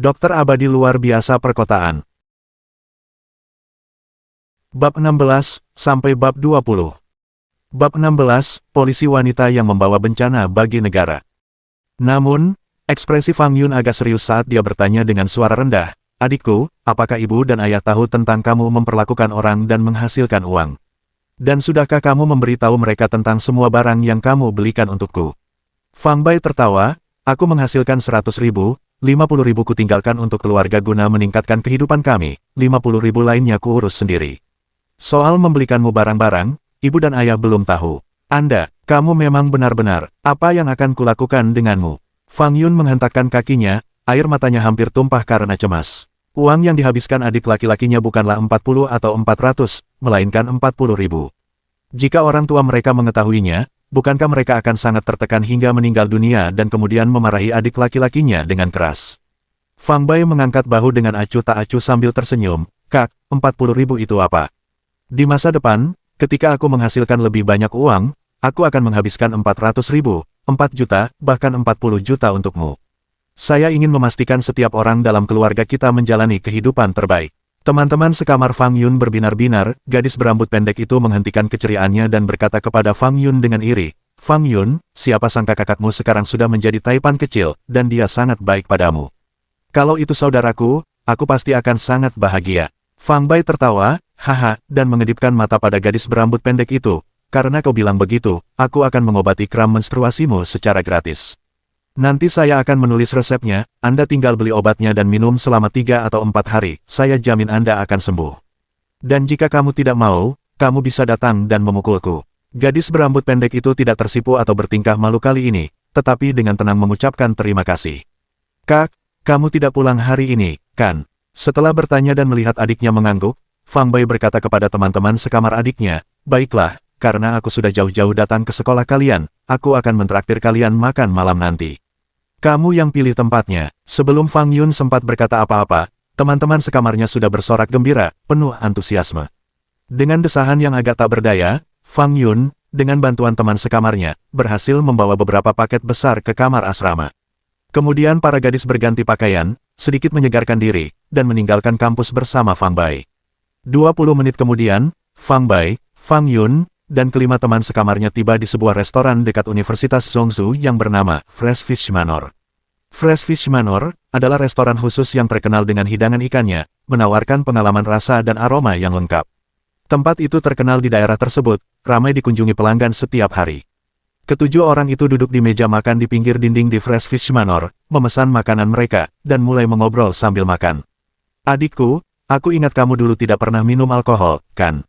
Dokter abadi luar biasa perkotaan. Bab 16, sampai bab 20. Bab 16, polisi wanita yang membawa bencana bagi negara. Namun, ekspresi Fang Yun agak serius saat dia bertanya dengan suara rendah, "Adikku, apakah ibu dan ayah tahu tentang kamu memperlakukan orang dan menghasilkan uang? Dan sudahkah kamu memberitahu mereka tentang semua barang yang kamu belikan untukku?" Fang Bai tertawa, "Aku menghasilkan 100.000, 50.000 ku tinggalkan untuk keluarga guna meningkatkan kehidupan kami, 50.000 lainnya ku urus sendiri. Soal membelikanmu barang-barang, ibu dan ayah belum tahu. Kamu memang benar-benar, apa yang akan kulakukan denganmu?" Fang Yun menghentakkan kakinya, air matanya hampir tumpah karena cemas. Uang yang dihabiskan adik laki-lakinya bukanlah 40 atau 400, melainkan 40.000. Jika orang tua mereka mengetahuinya, bukankah mereka akan sangat tertekan hingga meninggal dunia dan kemudian memarahi adik laki-lakinya dengan keras? Fang Bai mengangkat bahu dengan acuh tak acuh sambil tersenyum, "Kak, 40.000 itu apa? Di masa depan, ketika aku menghasilkan lebih banyak uang, aku akan menghabiskan 400.000, 4 juta, bahkan 40 juta untukmu. Saya ingin memastikan setiap orang dalam keluarga kita menjalani kehidupan terbaik." Teman-teman sekamar Fang Yun berbinar-binar, gadis berambut pendek itu menghentikan keceriaannya dan berkata kepada Fang Yun dengan iri, "Fang Yun, siapa sangka kakakmu sekarang sudah menjadi taipan kecil, dan dia sangat baik padamu. Kalau itu saudaraku, aku pasti akan sangat bahagia." Fang Bai tertawa, haha, dan mengedipkan mata pada gadis berambut pendek itu, "Karena kau bilang begitu, aku akan mengobati kram menstruasimu secara gratis. Nanti saya akan menulis resepnya, Anda tinggal beli obatnya dan minum selama 3 atau 4 hari, saya jamin Anda akan sembuh. Dan jika kamu tidak mau, kamu bisa datang dan memukulku." Gadis berambut pendek itu tidak tersipu atau bertingkah malu kali ini, tetapi dengan tenang mengucapkan terima kasih. "Kak, kamu tidak pulang hari ini, kan?" Setelah bertanya dan melihat adiknya mengangguk, Fang Bai berkata kepada teman-teman sekamar adiknya, "Baiklah, karena aku sudah jauh-jauh datang ke sekolah kalian, aku akan mentraktir kalian makan malam nanti. Kamu yang pilih tempatnya." Sebelum Fang Yun sempat berkata apa-apa, teman-teman sekamarnya sudah bersorak gembira, penuh antusiasme. Dengan desahan yang agak tak berdaya, Fang Yun, dengan bantuan teman sekamarnya, berhasil membawa beberapa paket besar ke kamar asrama. Kemudian para gadis berganti pakaian, sedikit menyegarkan diri, dan meninggalkan kampus bersama Fang Bai. 20 menit kemudian, Fang Bai, Fang Yun, dan kelima teman sekamarnya tiba di sebuah restoran dekat Universitas Zhongzhou yang bernama Fresh Fish Manor. Fresh Fish Manor adalah restoran khusus yang terkenal dengan hidangan ikannya, menawarkan pengalaman rasa dan aroma yang lengkap. Tempat itu terkenal di daerah tersebut, ramai dikunjungi pelanggan setiap hari. Ketujuh orang itu duduk di meja makan di pinggir dinding di Fresh Fish Manor, memesan makanan mereka, dan mulai mengobrol sambil makan. "Adikku, aku ingat kamu dulu tidak pernah minum alkohol, kan?"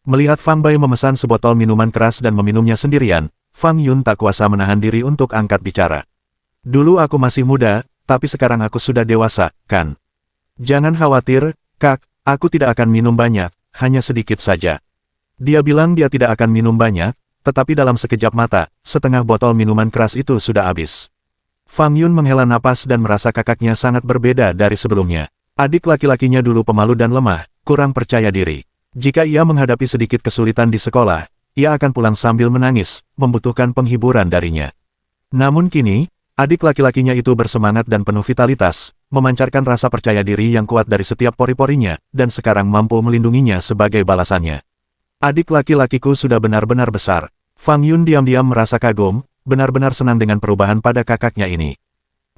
Melihat Fang Bai memesan sebotol minuman keras dan meminumnya sendirian, Fang Yun tak kuasa menahan diri untuk angkat bicara. "Dulu aku masih muda, tapi sekarang aku sudah dewasa, kan? Jangan khawatir, Kak, aku tidak akan minum banyak, hanya sedikit saja." Dia bilang dia tidak akan minum banyak, tetapi dalam sekejap mata, setengah botol minuman keras itu sudah habis. Fang Yun menghela napas dan merasa kakaknya sangat berbeda dari sebelumnya. Adik laki-lakinya dulu pemalu dan lemah, kurang percaya diri. Jika ia menghadapi sedikit kesulitan di sekolah, ia akan pulang sambil menangis, membutuhkan penghiburan darinya. Namun kini, adik laki-lakinya itu bersemangat dan penuh vitalitas, memancarkan rasa percaya diri yang kuat dari setiap pori-porinya, dan sekarang mampu melindunginya sebagai balasannya. "Adik laki-lakiku sudah benar-benar besar." Fang Yun diam-diam merasa kagum, benar-benar senang dengan perubahan pada kakaknya ini.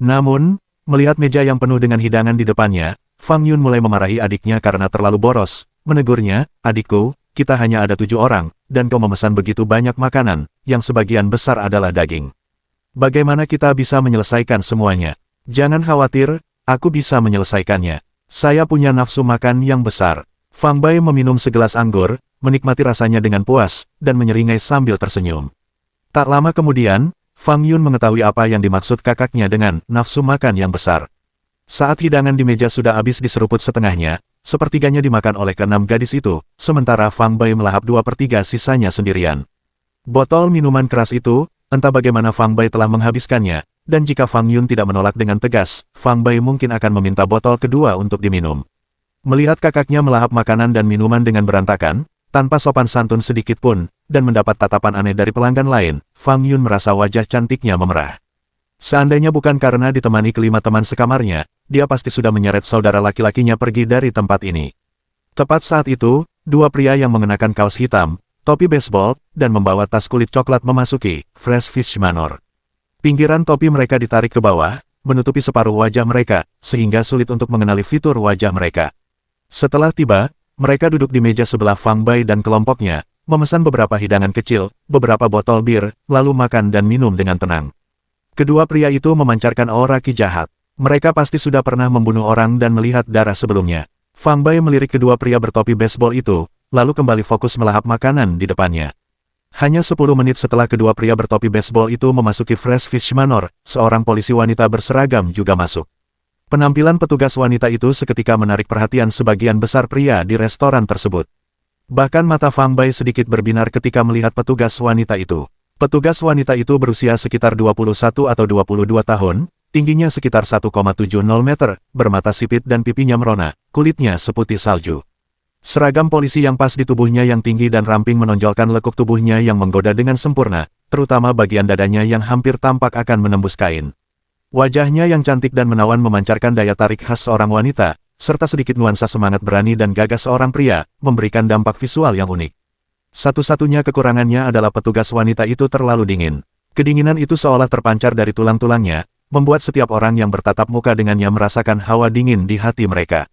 Namun, melihat meja yang penuh dengan hidangan di depannya, Fang Yun mulai memarahi adiknya karena terlalu boros. Menegurnya, "Adikku, kita hanya ada 7 orang, dan kau memesan begitu banyak makanan, yang sebagian besar adalah daging. Bagaimana kita bisa menyelesaikan semuanya?" "Jangan khawatir, aku bisa menyelesaikannya. Saya punya nafsu makan yang besar." Fang Bai meminum segelas anggur, menikmati rasanya dengan puas, dan menyeringai sambil tersenyum. Tak lama kemudian, Fang Yun mengetahui apa yang dimaksud kakaknya dengan nafsu makan yang besar. Saat hidangan di meja sudah habis diseruput setengahnya, sepertiganya dimakan oleh keenam gadis itu, sementara Fang Bai melahap 2/3 sisanya sendirian. Botol minuman keras itu, entah bagaimana Fang Bai telah menghabiskannya, dan jika Fang Yun tidak menolak dengan tegas, Fang Bai mungkin akan meminta botol kedua untuk diminum. Melihat kakaknya melahap makanan dan minuman dengan berantakan, tanpa sopan santun sedikit pun, dan mendapat tatapan aneh dari pelanggan lain, Fang Yun merasa wajah cantiknya memerah. Seandainya bukan karena ditemani kelima teman sekamarnya, dia pasti sudah menyeret saudara laki-lakinya pergi dari tempat ini. Tepat saat itu, dua pria yang mengenakan kaos hitam, topi baseball, dan membawa tas kulit coklat memasuki Fresh Fish Manor. Pinggiran topi mereka ditarik ke bawah, menutupi separuh wajah mereka, sehingga sulit untuk mengenali fitur wajah mereka. Setelah tiba, mereka duduk di meja sebelah Fang Bai dan kelompoknya, memesan beberapa hidangan kecil, beberapa botol bir, lalu makan dan minum dengan tenang. Kedua pria itu memancarkan aura ki jahat. Mereka pasti sudah pernah membunuh orang dan melihat darah sebelumnya. Fang Bai melirik kedua pria bertopi baseball itu, lalu kembali fokus melahap makanan di depannya. Hanya 10 menit setelah kedua pria bertopi baseball itu memasuki Fresh Fish Manor, seorang polisi wanita berseragam juga masuk. Penampilan petugas wanita itu seketika menarik perhatian sebagian besar pria di restoran tersebut. Bahkan mata Fang Bai sedikit berbinar ketika melihat petugas wanita itu. Petugas wanita itu berusia sekitar 21 atau 22 tahun, tingginya sekitar 1,70 meter, bermata sipit dan pipinya merona, kulitnya seputih salju. Seragam polisi yang pas di tubuhnya yang tinggi dan ramping menonjolkan lekuk tubuhnya yang menggoda dengan sempurna, terutama bagian dadanya yang hampir tampak akan menembus kain. Wajahnya yang cantik dan menawan memancarkan daya tarik khas seorang wanita, serta sedikit nuansa semangat berani dan gagah seorang pria, memberikan dampak visual yang unik. Satu-satunya kekurangannya adalah petugas wanita itu terlalu dingin. Kedinginan itu seolah terpancar dari tulang-tulangnya, membuat setiap orang yang bertatap muka dengannya merasakan hawa dingin di hati mereka.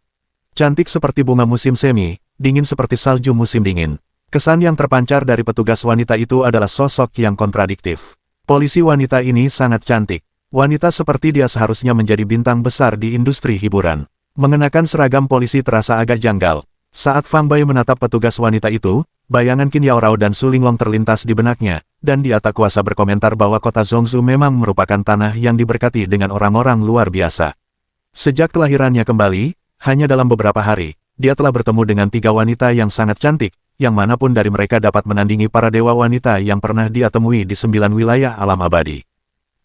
Cantik seperti bunga musim semi, dingin seperti salju musim dingin. Kesan yang terpancar dari petugas wanita itu adalah sosok yang kontradiktif. Polisi wanita ini sangat cantik. Wanita seperti dia seharusnya menjadi bintang besar di industri hiburan. Mengenakan seragam polisi terasa agak janggal. Saat Fang Bai menatap petugas wanita itu, bayangan Qin Yao Rao dan Su Linglong terlintas di benaknya, dan dia tak kuasa berkomentar bahwa kota Zhongzhou memang merupakan tanah yang diberkati dengan orang-orang luar biasa. Sejak kelahirannya kembali, hanya dalam beberapa hari, dia telah bertemu dengan 3 wanita yang sangat cantik, yang manapun dari mereka dapat menandingi para dewa wanita yang pernah dia temui di 9 wilayah alam abadi.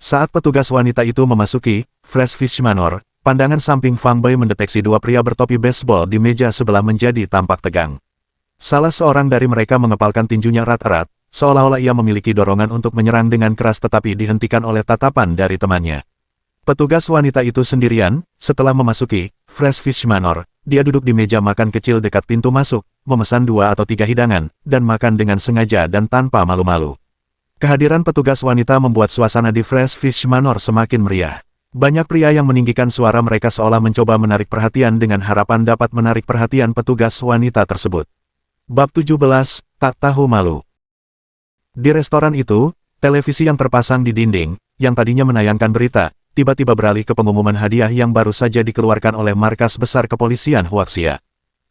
Saat petugas wanita itu memasuki Fresh Fish Manor, pandangan samping Fang Bai mendeteksi 2 pria bertopi baseball di meja sebelah menjadi tampak tegang. Salah seorang dari mereka mengepalkan tinjunya erat-erat, seolah-olah ia memiliki dorongan untuk menyerang dengan keras tetapi dihentikan oleh tatapan dari temannya. Petugas wanita itu sendirian, setelah memasuki Fresh Fish Manor, dia duduk di meja makan kecil dekat pintu masuk, memesan 2 atau 3 hidangan, dan makan dengan sengaja dan tanpa malu-malu. Kehadiran petugas wanita membuat suasana di Fresh Fish Manor semakin meriah. Banyak pria yang meninggikan suara mereka seolah mencoba menarik perhatian dengan harapan dapat menarik perhatian petugas wanita tersebut. Bab 17, Tak Tahu Malu. Di restoran itu, televisi yang terpasang di dinding, yang tadinya menayangkan berita, tiba-tiba beralih ke pengumuman hadiah yang baru saja dikeluarkan oleh markas besar kepolisian Huaxia.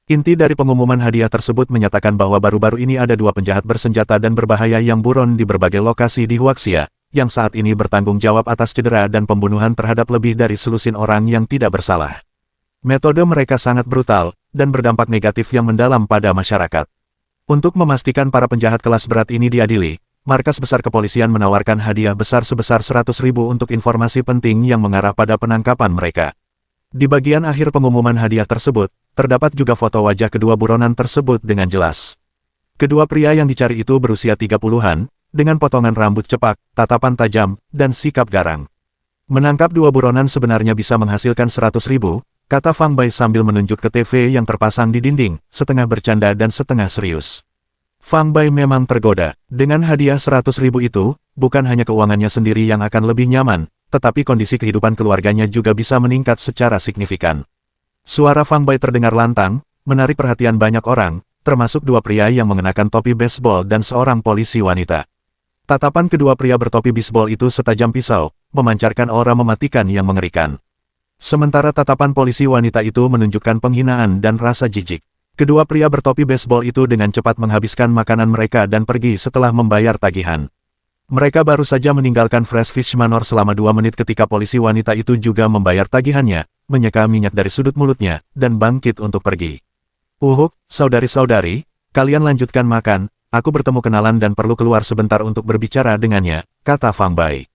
Inti dari pengumuman hadiah tersebut menyatakan bahwa baru-baru ini ada 2 penjahat bersenjata dan berbahaya yang buron di berbagai lokasi di Huaxia, yang saat ini bertanggung jawab atas cedera dan pembunuhan terhadap lebih dari selusin orang yang tidak bersalah. Metode mereka sangat brutal, dan berdampak negatif yang mendalam pada masyarakat. Untuk memastikan para penjahat kelas berat ini diadili, markas besar kepolisian menawarkan hadiah besar sebesar 100.000 untuk informasi penting yang mengarah pada penangkapan mereka. Di bagian akhir pengumuman hadiah tersebut, terdapat juga foto wajah kedua buronan tersebut dengan jelas. Kedua pria yang dicari itu berusia 30-an, dengan potongan rambut cepak, tatapan tajam, dan sikap garang. Menangkap 2 buronan sebenarnya bisa menghasilkan 100.000, kata Fang Bai sambil menunjuk ke TV yang terpasang di dinding, setengah bercanda dan setengah serius. Fang Bai memang tergoda. Dengan hadiah 100.000 itu, bukan hanya keuangannya sendiri yang akan lebih nyaman, tetapi kondisi kehidupan keluarganya juga bisa meningkat secara signifikan. Suara Fang Bai terdengar lantang, menarik perhatian banyak orang, termasuk 2 pria yang mengenakan topi baseball dan seorang polisi wanita. Tatapan kedua pria bertopi baseball itu setajam pisau, memancarkan aura mematikan yang mengerikan. Sementara tatapan polisi wanita itu menunjukkan penghinaan dan rasa jijik. Kedua pria bertopi baseball itu dengan cepat menghabiskan makanan mereka dan pergi setelah membayar tagihan. Mereka baru saja meninggalkan Fresh Fish Manor selama 2 menit ketika polisi wanita itu juga membayar tagihannya, menyeka minyak dari sudut mulutnya, dan bangkit untuk pergi. Saudari-saudari, kalian lanjutkan makan, aku bertemu kenalan dan perlu keluar sebentar untuk berbicara dengannya, kata Fang Bai.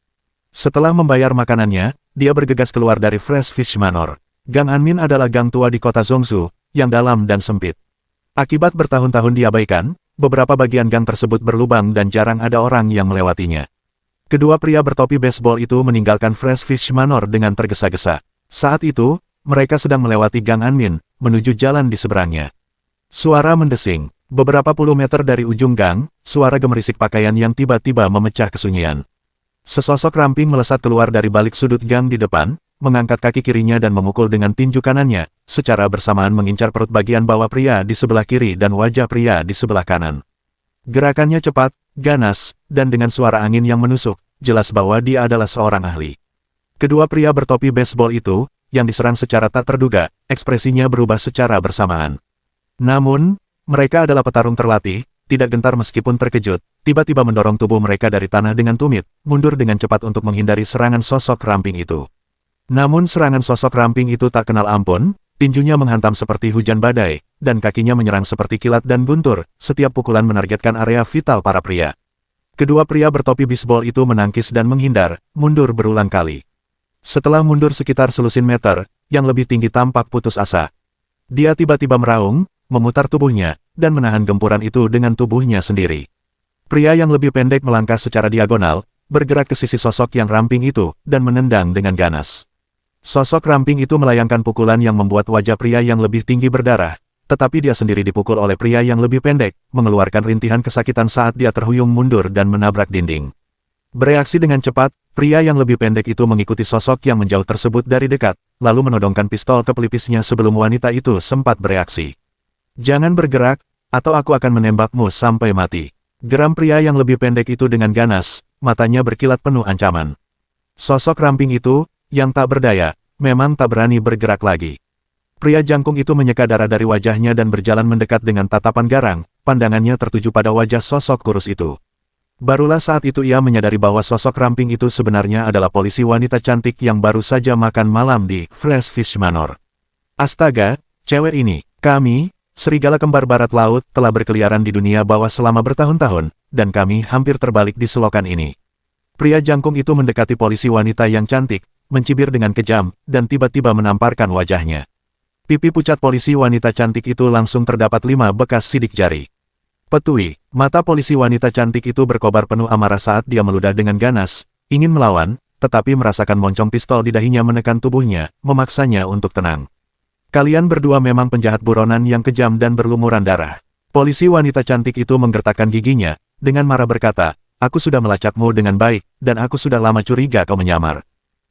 Setelah membayar makanannya, dia bergegas keluar dari Fresh Fish Manor. Gang Anmin adalah gang tua di kota Zhongzhou, yang dalam dan sempit. Akibat bertahun-tahun diabaikan, beberapa bagian gang tersebut berlubang dan jarang ada orang yang melewatinya. Kedua pria bertopi baseball itu meninggalkan Fresh Fish Manor dengan tergesa-gesa. Saat itu, mereka sedang melewati Gang Anmin, menuju jalan di seberangnya. Suara mendesing. Beberapa puluh meter dari ujung gang, suara gemerisik pakaian yang tiba-tiba memecah kesunyian. Sesosok ramping melesat keluar dari balik sudut gang di depan, mengangkat kaki kirinya dan memukul dengan tinju kanannya, secara bersamaan mengincar perut bagian bawah pria di sebelah kiri dan wajah pria di sebelah kanan. Gerakannya cepat, ganas, dan dengan suara angin yang menusuk, jelas bahwa dia adalah seorang ahli. Kedua pria bertopi baseball itu, yang diserang secara tak terduga, ekspresinya berubah secara bersamaan. Namun, mereka adalah petarung terlatih, tidak gentar meskipun terkejut, tiba-tiba mendorong tubuh mereka dari tanah dengan tumit, mundur dengan cepat untuk menghindari serangan sosok ramping itu. Namun serangan sosok ramping itu tak kenal ampun, tinjunya menghantam seperti hujan badai, dan kakinya menyerang seperti kilat dan guntur, setiap pukulan menargetkan area vital para pria. Kedua pria bertopi bisbol itu menangkis dan menghindar, mundur berulang kali. Setelah mundur sekitar selusin meter, yang lebih tinggi tampak putus asa. Dia tiba-tiba meraung, memutar tubuhnya, dan menahan gempuran itu dengan tubuhnya sendiri. Pria yang lebih pendek melangkah secara diagonal, bergerak ke sisi sosok yang ramping itu, dan menendang dengan ganas. Sosok ramping itu melayangkan pukulan yang membuat wajah pria yang lebih tinggi berdarah, tetapi dia sendiri dipukul oleh pria yang lebih pendek, mengeluarkan rintihan kesakitan saat dia terhuyung mundur dan menabrak dinding. Bereaksi dengan cepat, pria yang lebih pendek itu mengikuti sosok yang menjauh tersebut dari dekat, lalu menodongkan pistol ke pelipisnya sebelum wanita itu sempat bereaksi. "Jangan bergerak, atau aku akan menembakmu sampai mati," geram pria yang lebih pendek itu dengan ganas, matanya berkilat penuh ancaman. Sosok ramping itu, yang tak berdaya, memang tak berani bergerak lagi. Pria jangkung itu menyeka darah dari wajahnya dan berjalan mendekat dengan tatapan garang, pandangannya tertuju pada wajah sosok kurus itu. Barulah saat itu ia menyadari bahwa sosok ramping itu sebenarnya adalah polisi wanita cantik yang baru saja makan malam di Fresh Fish Manor. Astaga, cewek ini, kami, serigala kembar barat laut, telah berkeliaran di dunia bawah selama bertahun-tahun, dan kami hampir terbalik di selokan ini. Pria jangkung itu mendekati polisi wanita yang cantik, mencibir dengan kejam, dan tiba-tiba menamparkan wajahnya. Pipi pucat polisi wanita cantik itu langsung terdapat 5 bekas sidik jari. Petui, mata polisi wanita cantik itu berkobar penuh amarah saat dia meludah dengan ganas, ingin melawan, tetapi merasakan moncong pistol di dahinya menekan tubuhnya, memaksanya untuk tenang. "Kalian berdua memang penjahat buronan yang kejam dan berlumuran darah." Polisi wanita cantik itu menggertakkan giginya, dengan marah berkata, "Aku sudah melacakmu dengan baik, dan aku sudah lama curiga kau menyamar.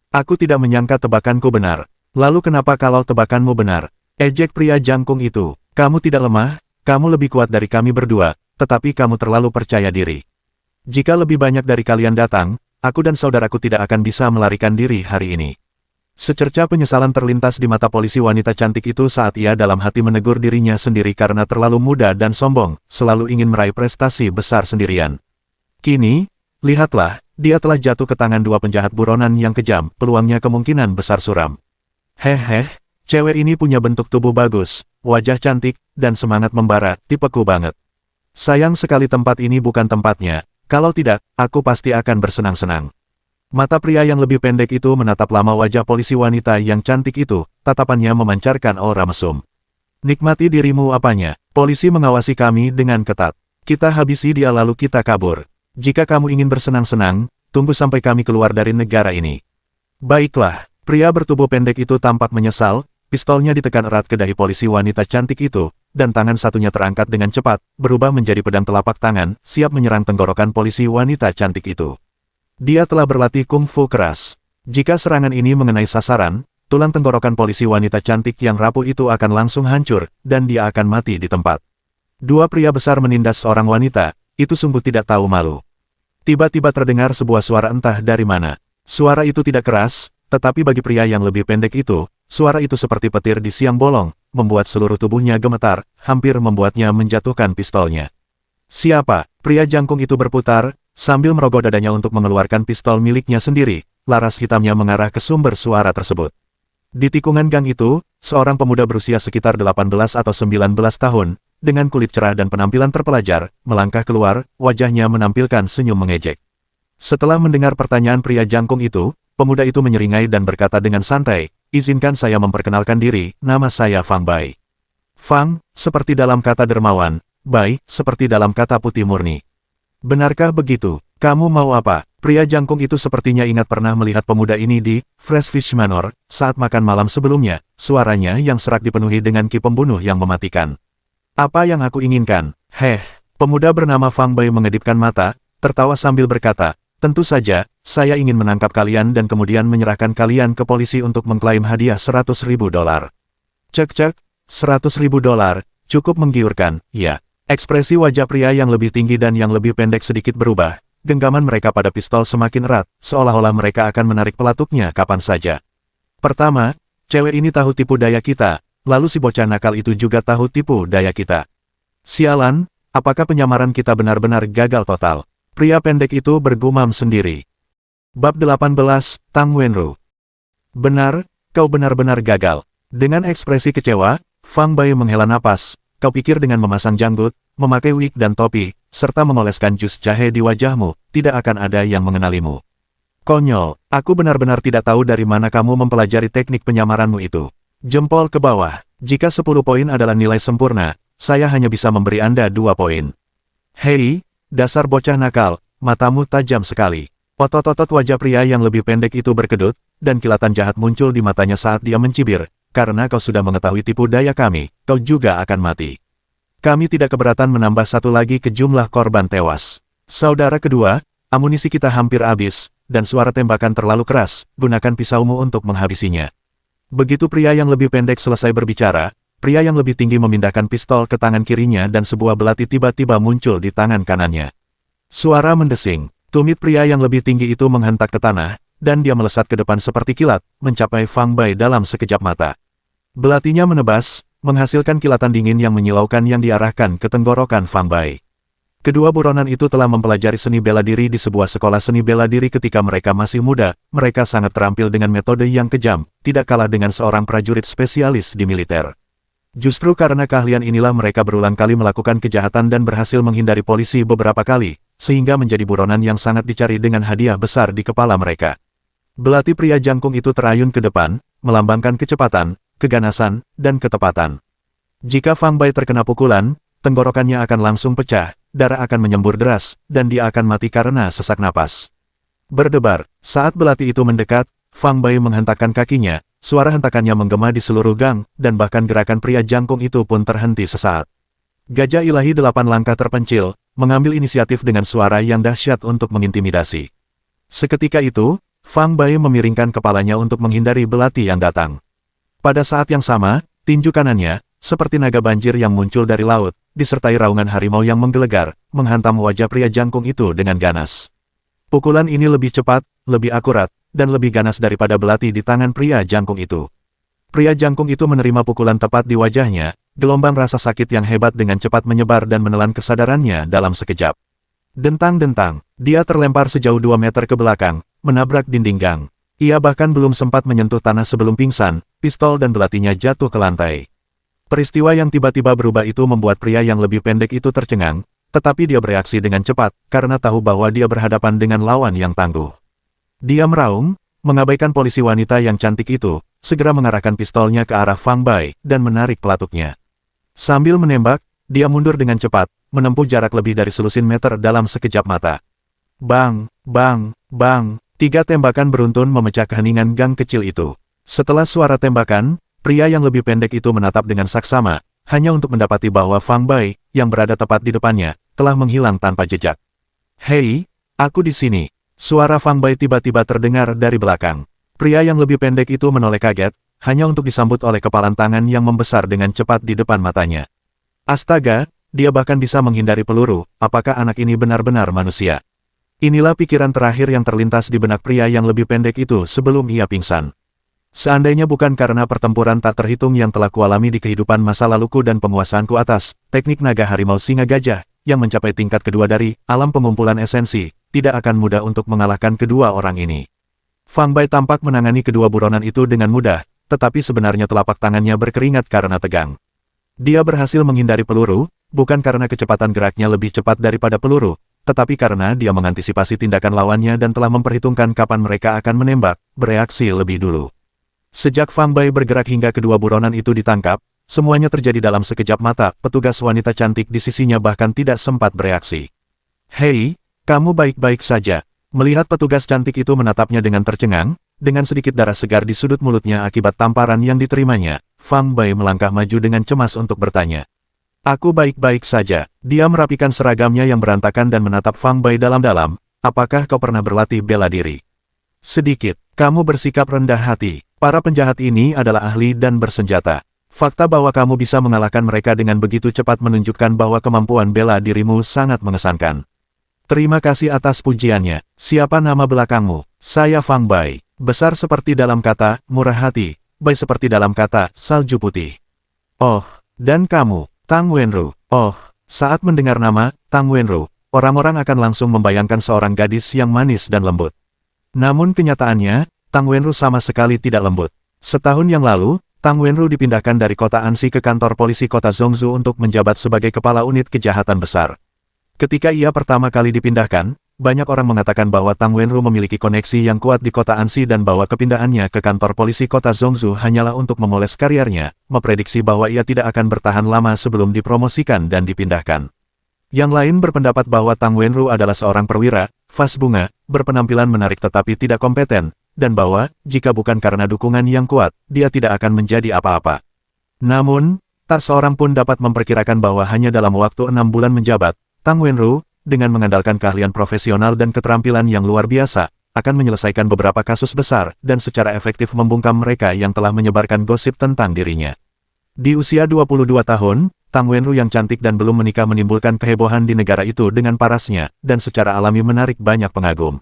Aku tidak menyangka tebakanku benar. Lalu kenapa kalau tebakanmu benar?" Ejek pria jangkung itu. "Kamu tidak lemah, kamu lebih kuat dari kami berdua, tetapi kamu terlalu percaya diri. Jika lebih banyak dari kalian datang, aku dan saudaraku tidak akan bisa melarikan diri hari ini." Secerca penyesalan terlintas di mata polisi wanita cantik itu saat ia dalam hati menegur dirinya sendiri karena terlalu muda dan sombong, selalu ingin meraih prestasi besar sendirian. Kini, lihatlah, dia telah jatuh ke tangan 2 penjahat buronan yang kejam, peluangnya kemungkinan besar suram. "Hehe, cewek ini punya bentuk tubuh bagus, wajah cantik, dan semangat membara, tipeku banget. Sayang sekali tempat ini bukan tempatnya, kalau tidak, aku pasti akan bersenang-senang." Mata pria yang lebih pendek itu menatap lama wajah polisi wanita yang cantik itu, tatapannya memancarkan aura mesum. "Nikmati dirimu apanya, polisi mengawasi kami dengan ketat. Kita habisi dia lalu kita kabur. Jika kamu ingin bersenang-senang, tunggu sampai kami keluar dari negara ini." "Baiklah." Pria bertubuh pendek itu tampak menyesal, pistolnya ditekan erat ke dahi polisi wanita cantik itu, dan tangan satunya terangkat dengan cepat, berubah menjadi pedang telapak tangan, siap menyerang tenggorokan polisi wanita cantik itu. Dia telah berlatih kungfu keras. Jika serangan ini mengenai sasaran, tulang tenggorokan polisi wanita cantik yang rapuh itu akan langsung hancur, dan dia akan mati di tempat. 2 pria besar menindas seorang wanita, itu sungguh tidak tahu malu. Tiba-tiba terdengar sebuah suara entah dari mana. Suara itu tidak keras, tetapi bagi pria yang lebih pendek itu, suara itu seperti petir di siang bolong, membuat seluruh tubuhnya gemetar, hampir membuatnya menjatuhkan pistolnya. "Siapa?" Pria jangkung itu berputar, sambil merogoh dadanya untuk mengeluarkan pistol miliknya sendiri, laras hitamnya mengarah ke sumber suara tersebut. Di tikungan gang itu, seorang pemuda berusia sekitar 18 atau 19 tahun, dengan kulit cerah dan penampilan terpelajar, melangkah keluar, wajahnya menampilkan senyum mengejek. Setelah mendengar pertanyaan pria jangkung itu, pemuda itu menyeringai dan berkata dengan santai, "Izinkan saya memperkenalkan diri, nama saya Fang Bai." Fang, seperti dalam kata dermawan, Bai, seperti dalam kata putih murni. "Benarkah begitu? Kamu mau apa?" Pria jangkung itu sepertinya ingat pernah melihat pemuda ini di Fresh Fish Manor saat makan malam sebelumnya, suaranya yang serak dipenuhi dengan ki pembunuh yang mematikan. Apa yang aku inginkan? Pemuda bernama Fang Bai mengedipkan mata, tertawa sambil berkata, tentu saja, saya ingin menangkap kalian dan kemudian menyerahkan kalian ke polisi untuk mengklaim hadiah $100.000. Cek, $100.000, cukup menggiurkan, ya. Ekspresi wajah pria yang lebih tinggi dan yang lebih pendek sedikit berubah. Genggaman mereka pada pistol semakin erat, seolah-olah mereka akan menarik pelatuknya kapan saja. Pertama, cewek ini tahu tipu daya kita, lalu si bocah nakal itu juga tahu tipu daya kita. Sialan, apakah penyamaran kita benar-benar gagal total? Pria pendek itu bergumam sendiri. Bab 18, Tang Wenru. Benar, kau benar-benar gagal. Dengan ekspresi kecewa, Fang Bai menghela napas. Kau pikir dengan memasang janggut, memakai wig dan topi, serta mengoleskan jus jahe di wajahmu, tidak akan ada yang mengenalimu. Konyol, aku benar-benar tidak tahu dari mana kamu mempelajari teknik penyamaranmu itu. Jempol ke bawah, jika 10 poin adalah nilai sempurna, saya hanya bisa memberi Anda 2 poin. Hei, dasar bocah nakal, matamu tajam sekali. Otot-otot wajah pria yang lebih pendek itu berkedut, dan kilatan jahat muncul di matanya saat dia mencibir. Karena kau sudah mengetahui tipu daya kami, kau juga akan mati. Kami tidak keberatan menambah satu lagi ke jumlah korban tewas. Saudara kedua, amunisi kita hampir habis, dan suara tembakan terlalu keras, gunakan pisaumu untuk menghabisinya. Begitu pria yang lebih pendek selesai berbicara, pria yang lebih tinggi memindahkan pistol ke tangan kirinya dan sebuah belati tiba-tiba muncul di tangan kanannya. Suara mendesing, tumit pria yang lebih tinggi itu menghentak ke tanah, dan dia melesat ke depan seperti kilat, mencapai Fang Bai dalam sekejap mata. Belatinya menebas, menghasilkan kilatan dingin yang menyilaukan yang diarahkan ke tenggorokan Fang Bai. Kedua buronan itu telah mempelajari seni bela diri di sebuah sekolah seni bela diri ketika mereka masih muda, mereka sangat terampil dengan metode yang kejam, tidak kalah dengan seorang prajurit spesialis di militer. Justru karena keahlian inilah mereka berulang kali melakukan kejahatan dan berhasil menghindari polisi beberapa kali, sehingga menjadi buronan yang sangat dicari dengan hadiah besar di kepala mereka. Belati pria jangkung itu terayun ke depan, melambangkan kecepatan, keganasan, dan ketepatan. Jika Fang Bai terkena pukulan, tenggorokannya akan langsung pecah, darah akan menyembur deras, dan dia akan mati karena sesak napas. Berdebar, saat belati itu mendekat, Fang Bai menghentakkan kakinya, suara hentakannya menggema di seluruh gang, dan bahkan gerakan pria jangkung itu pun terhenti sesaat. Gajah ilahi 8 langkah terpencil, mengambil inisiatif dengan suara yang dahsyat untuk mengintimidasi. Seketika itu, Fang Bai memiringkan kepalanya untuk menghindari belati yang datang. Pada saat yang sama, tinju kanannya, seperti naga banjir yang muncul dari laut, disertai raungan harimau yang menggelegar, menghantam wajah pria jangkung itu dengan ganas. Pukulan ini lebih cepat, lebih akurat, dan lebih ganas daripada belati di tangan pria jangkung itu. Pria jangkung itu menerima pukulan tepat di wajahnya, gelombang rasa sakit yang hebat dengan cepat menyebar dan menelan kesadarannya dalam sekejap. Dentang-dentang, dia terlempar sejauh 2 meter ke belakang, menabrak dinding gang. Ia bahkan belum sempat menyentuh tanah sebelum pingsan, pistol dan belatinya jatuh ke lantai. Peristiwa yang tiba-tiba berubah itu membuat pria yang lebih pendek itu tercengang, tetapi dia bereaksi dengan cepat, karena tahu bahwa dia berhadapan dengan lawan yang tangguh. Dia meraung, mengabaikan polisi wanita yang cantik itu, segera mengarahkan pistolnya ke arah Fang Bai, dan menarik pelatuknya. Sambil menembak, dia mundur dengan cepat, menempuh jarak lebih dari selusin meter dalam sekejap mata. Bang, bang, bang. 3 tembakan beruntun memecah keheningan gang kecil itu. Setelah suara tembakan, pria yang lebih pendek itu menatap dengan saksama, hanya untuk mendapati bahwa Fang Bai, yang berada tepat di depannya, telah menghilang tanpa jejak. Hei, aku di sini. Suara Fang Bai tiba-tiba terdengar dari belakang. Pria yang lebih pendek itu menoleh kaget, hanya untuk disambut oleh kepalan tangan yang membesar dengan cepat di depan matanya. Astaga, dia bahkan bisa menghindari peluru, apakah anak ini benar-benar manusia? Inilah pikiran terakhir yang terlintas di benak pria yang lebih pendek itu sebelum ia pingsan. Seandainya bukan karena pertempuran tak terhitung yang telah kualami di kehidupan masa laluku dan penguasaanku atas teknik naga harimau singa gajah, yang mencapai tingkat kedua dari alam pengumpulan esensi, tidak akan mudah untuk mengalahkan kedua orang ini. Fang Bai tampak menangani kedua buronan itu dengan mudah, tetapi sebenarnya telapak tangannya berkeringat karena tegang. Dia berhasil menghindari peluru, bukan karena kecepatan geraknya lebih cepat daripada peluru, tetapi karena dia mengantisipasi tindakan lawannya dan telah memperhitungkan kapan mereka akan menembak, bereaksi lebih dulu. Sejak Fang Bai bergerak hingga kedua buronan itu ditangkap, semuanya terjadi dalam sekejap mata, petugas wanita cantik di sisinya bahkan tidak sempat bereaksi. Hei, kamu baik-baik saja. Melihat petugas cantik itu menatapnya dengan tercengang, dengan sedikit darah segar di sudut mulutnya akibat tamparan yang diterimanya, Fang Bai melangkah maju dengan cemas untuk bertanya. Aku baik-baik saja. Dia merapikan seragamnya yang berantakan dan menatap Fang Bai dalam-dalam. Apakah kau pernah berlatih bela diri? Sedikit. Kamu bersikap rendah hati. Para penjahat ini adalah ahli dan bersenjata. Fakta bahwa kamu bisa mengalahkan mereka dengan begitu cepat menunjukkan bahwa kemampuan bela dirimu sangat mengesankan. Terima kasih atas pujiannya. Siapa nama belakangmu? Saya Fang Bai. Besar seperti dalam kata, murah hati. Bai seperti dalam kata, salju putih. Oh, dan kamu, Tang Wenru. Oh, saat mendengar nama, Tang Wenru, orang-orang akan langsung membayangkan seorang gadis yang manis dan lembut. Namun kenyataannya, Tang Wenru sama sekali tidak lembut. Setahun yang lalu, Tang Wenru dipindahkan dari kota Ansi ke kantor polisi kota Zhongzhou untuk menjabat sebagai kepala unit kejahatan besar. Ketika ia pertama kali dipindahkan, banyak orang mengatakan bahwa Tang Wenru memiliki koneksi yang kuat di kota Ansi dan bahwa kepindahannya ke kantor polisi kota Zhongzhou hanyalah untuk memoles karirnya, memprediksi bahwa ia tidak akan bertahan lama sebelum dipromosikan dan dipindahkan. Yang lain berpendapat bahwa Tang Wenru adalah seorang perwira, vas bunga, berpenampilan menarik tetapi tidak kompeten, dan bahwa, jika bukan karena dukungan yang kuat, dia tidak akan menjadi apa-apa. Namun, tak seorang pun dapat memperkirakan bahwa hanya dalam waktu 6 bulan menjabat, Tang Wenru, dengan mengandalkan keahlian profesional dan keterampilan yang luar biasa, akan menyelesaikan beberapa kasus besar dan secara efektif membungkam mereka yang telah menyebarkan gosip tentang dirinya. Di usia 22 tahun, Tang Wenru yang cantik dan belum menikah menimbulkan kehebohan di negara itu dengan parasnya, dan secara alami menarik banyak pengagum.